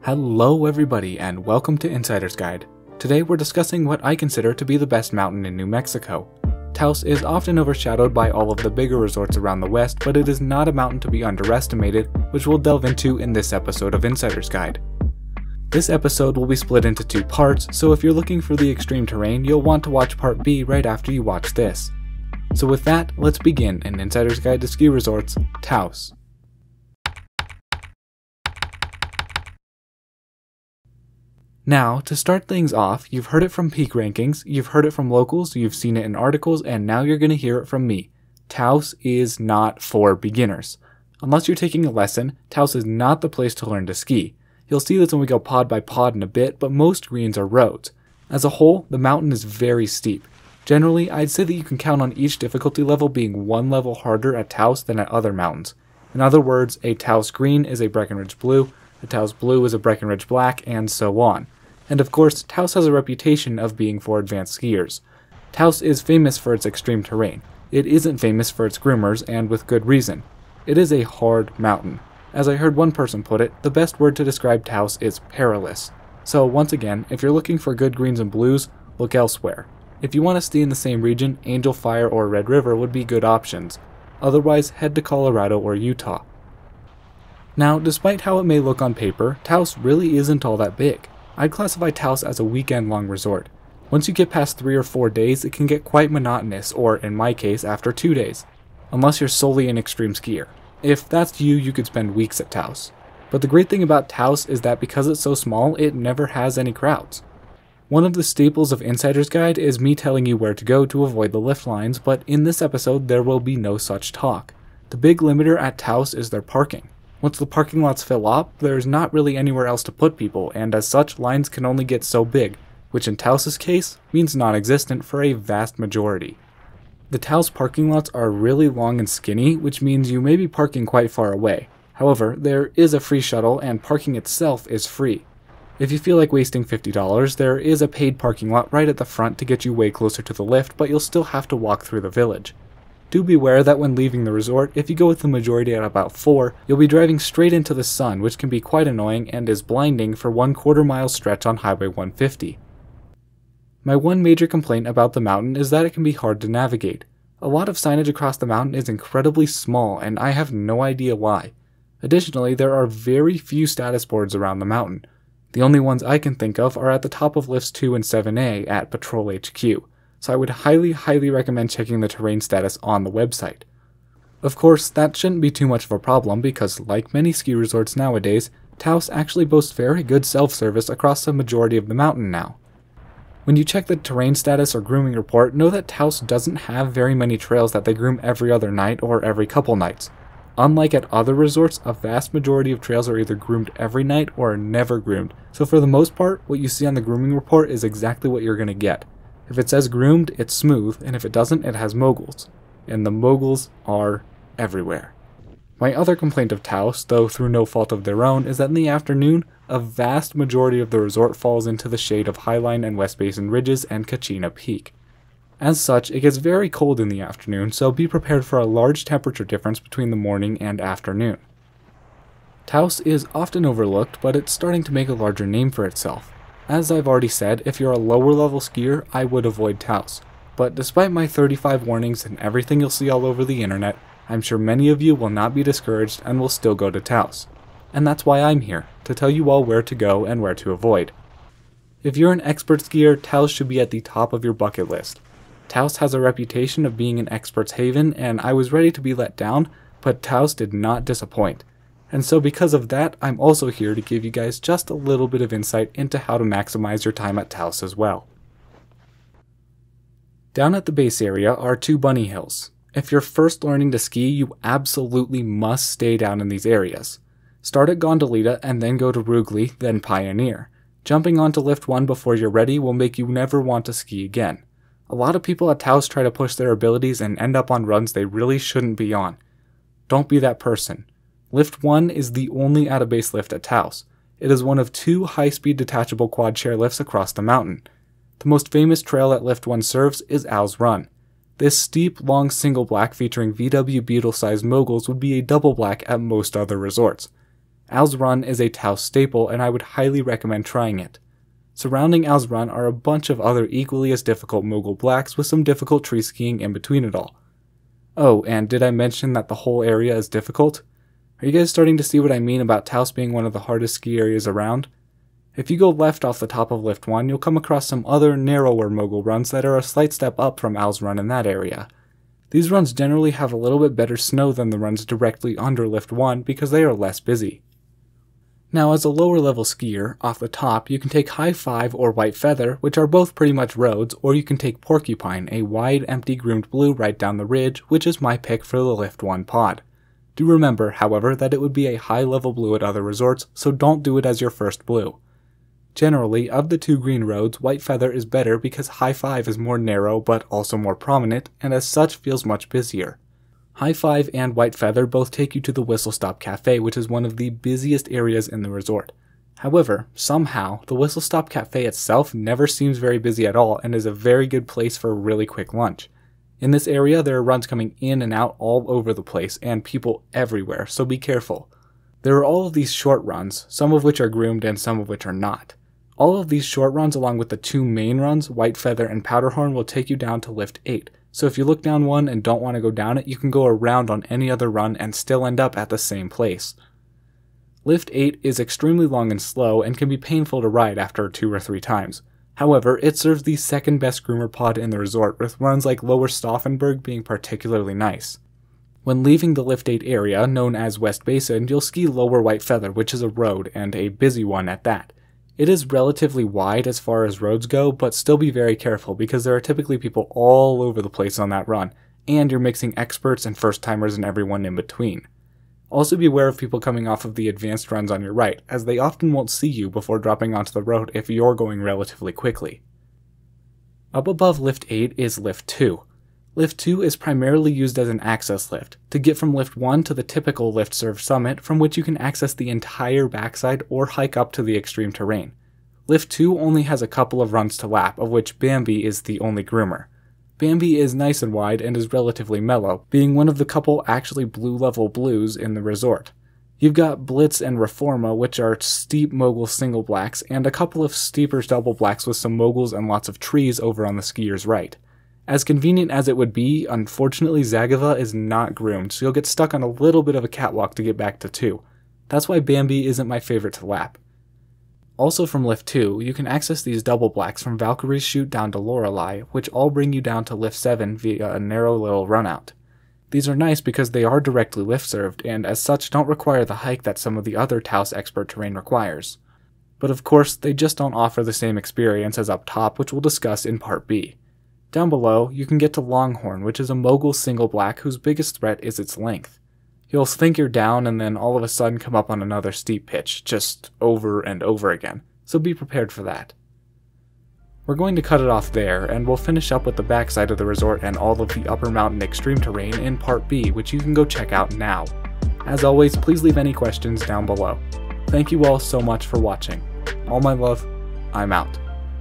Hello everybody and welcome to Insider's Guide. Today we're discussing what I consider to be the best mountain in New Mexico. Taos is often overshadowed by all of the bigger resorts around the west, but it is not a mountain to be underestimated, which we'll delve into in this episode of Insider's Guide. This episode will be split into two parts, so if you're looking for the extreme terrain, you'll want to watch part B right after you watch this. So with that, let's begin in Insider's Guide to Ski Resorts, Taos. Now, to start things off, you've heard it from Peak Rankings, you've heard it from locals, you've seen it in articles, and now you're going to hear it from me. Taos is not for beginners. Unless you're taking a lesson, Taos is not the place to learn to ski. You'll see this when we go pod by pod in a bit, but most greens are roads. As a whole, the mountain is very steep. Generally, I'd say that you can count on each difficulty level being one level harder at Taos than at other mountains. In other words, a Taos green is a Breckenridge blue, a Taos blue is a Breckenridge black, and so on. And of course, Taos has a reputation of being for advanced skiers. Taos is famous for its extreme terrain. It isn't famous for its groomers, and with good reason. It is a hard mountain. As I heard one person put it, the best word to describe Taos is perilous. So once again, if you're looking for good greens and blues, look elsewhere. If you want to stay in the same region, Angel Fire or Red River would be good options. Otherwise, head to Colorado or Utah. Now, despite how it may look on paper, Taos really isn't all that big. I'd classify Taos as a weekend-long resort. Once you get past 3 or 4 days, it can get quite monotonous, or in my case, after 2 days. Unless you're solely an extreme skier. If that's you, you could spend weeks at Taos. But the great thing about Taos is that because it's so small, it never has any crowds. One of the staples of Insider's Guide is me telling you where to go to avoid the lift lines, but in this episode there will be no such talk. The big limiter at Taos is their parking. Once the parking lots fill up, there's not really anywhere else to put people, and as such, lines can only get so big, which in Taos' case means non-existent for a vast majority. The Taos parking lots are really long and skinny, which means you may be parking quite far away. However, there is a free shuttle, and parking itself is free. If you feel like wasting $50, there is a paid parking lot right at the front to get you way closer to the lift, but you'll still have to walk through the village. Do beware that when leaving the resort, if you go with the majority at about 4, you'll be driving straight into the sun, which can be quite annoying and is blinding for 1/4 mile stretch on Highway 150. My one major complaint about the mountain is that it can be hard to navigate. A lot of signage across the mountain is incredibly small, and I have no idea why. Additionally, there are very few status boards around the mountain. The only ones I can think of are at the top of lifts 2 and 7A at Patrol HQ. So I would highly recommend checking the terrain status on the website. Of course, that shouldn't be too much of a problem because, like many ski resorts nowadays, Taos actually boasts very good self-service across the majority of the mountain now. When you check the terrain status or grooming report, know that Taos doesn't have very many trails that they groom every other night or every couple nights. Unlike at other resorts, a vast majority of trails are either groomed every night or are never groomed, so for the most part, what you see on the grooming report is exactly what you're going to get. If it says groomed, it's smooth, and if it doesn't, it has moguls. And the moguls are everywhere. My other complaint of Taos, though through no fault of their own, is that in the afternoon, a vast majority of the resort falls into the shade of Highline and West Basin Ridges and Kachina Peak. As such, it gets very cold in the afternoon, so be prepared for a large temperature difference between the morning and afternoon. Taos is often overlooked, but it's starting to make a larger name for itself. As I've already said, if you're a lower level skier, I would avoid Taos. But despite my 35 warnings and everything you'll see all over the internet, I'm sure many of you will not be discouraged and will still go to Taos. And that's why I'm here, to tell you all where to go and where to avoid. If you're an expert skier, Taos should be at the top of your bucket list. Taos has a reputation of being an expert's haven, and I was ready to be let down, but Taos did not disappoint. And so because of that, I'm also here to give you guys just a little bit of insight into how to maximize your time at Taos as well. Down at the base area are 2 bunny hills. If you're first learning to ski, you absolutely must stay down in these areas. Start at Gondolita and then go to Rugli, then Pioneer. Jumping onto lift 1 before you're ready will make you never want to ski again. A lot of people at Taos try to push their abilities and end up on runs they really shouldn't be on. Don't be that person. Lift 1 is the only out-of-base lift at Taos. It is one of 2 high-speed detachable quad chair lifts across the mountain. The most famous trail that Lift 1 serves is Owl's Run. This steep, long single black featuring VW Beetle-sized moguls would be a double black at most other resorts. Al's Run is a Taos staple, and I would highly recommend trying it. Surrounding Al's Run are a bunch of other equally as difficult mogul blacks with some difficult tree skiing in between it all. Oh, and did I mention that the whole area is difficult? Are you guys starting to see what I mean about Taos being one of the hardest ski areas around? If you go left off the top of Lift 1, you'll come across some other narrower mogul runs that are a slight step up from Al's Run in that area. These runs generally have a little bit better snow than the runs directly under Lift 1 because they are less busy. Now, as a lower level skier, off the top you can take High 5 or White Feather, which are both pretty much roads, or you can take Porcupine, a wide, empty groomed blue right down the ridge, which is my pick for the Lift 1 pod. Do remember, however, that it would be a high level blue at other resorts, so don't do it as your first blue. Generally, of the two green roads, White Feather is better because High 5 is more narrow but also more prominent, and as such feels much busier. High 5 and White Feather both take you to the Whistle Stop Cafe, which is one of the busiest areas in the resort. However, somehow, the Whistle Stop Cafe itself never seems very busy at all and is a very good place for a really quick lunch. In this area, there are runs coming in and out all over the place and people everywhere, so be careful. There are all of these short runs, some of which are groomed and some of which are not. All of these short runs along with the two main runs, White Feather and Powderhorn, will take you down to Lift 8. So if you look down one and don't want to go down it, you can go around on any other run and still end up at the same place. Lift 8 is extremely long and slow and can be painful to ride after 2 or 3 times. However, it serves the second best groomer pod in the resort, with runs like Lower Stauffenberg being particularly nice. When leaving the Lift 8 area, known as West Basin, you'll ski Lower White Feather, which is a road, and a busy one at that. It is relatively wide as far as roads go, but still be very careful because there are typically people all over the place on that run, and you're mixing experts and first-timers and everyone in between. Also be aware of people coming off of the advanced runs on your right, as they often won't see you before dropping onto the road if you're going relatively quickly. Up above Lift 8 is Lift 2. Lift 2 is primarily used as an access lift, to get from Lift 1 to the typical lift serve summit, from which you can access the entire backside or hike up to the extreme terrain. Lift 2 only has a couple of runs to lap, of which Bambi is the only groomer. Bambi is nice and wide and is relatively mellow, being one of the couple actually blue level blues in the resort. You've got Blitz and Reforma, which are steep mogul single blacks, and a couple of steeper double blacks with some moguls and lots of trees over on the skier's right. As convenient as it would be, unfortunately Zagava is not groomed, so you'll get stuck on a little bit of a catwalk to get back to 2. That's why Bambi isn't my favorite to lap. Also from Lift 2, you can access these double blacks from Valkyrie's Chute down to Lorelei, which all bring you down to Lift 7 via a narrow little runout. These are nice because they are directly lift served, and as such don't require the hike that some of the other Taos expert terrain requires. But of course, they just don't offer the same experience as up top, which we'll discuss in Part B. Down below, you can get to Longhorn, which is a mogul single black whose biggest threat is its length. You'll think you're down and then all of a sudden come up on another steep pitch, just over and over again, so be prepared for that. We're going to cut it off there, and we'll finish up with the backside of the resort and all of the upper mountain extreme terrain in Part B, which you can go check out now. As always, please leave any questions down below. Thank you all so much for watching. All my love, I'm out.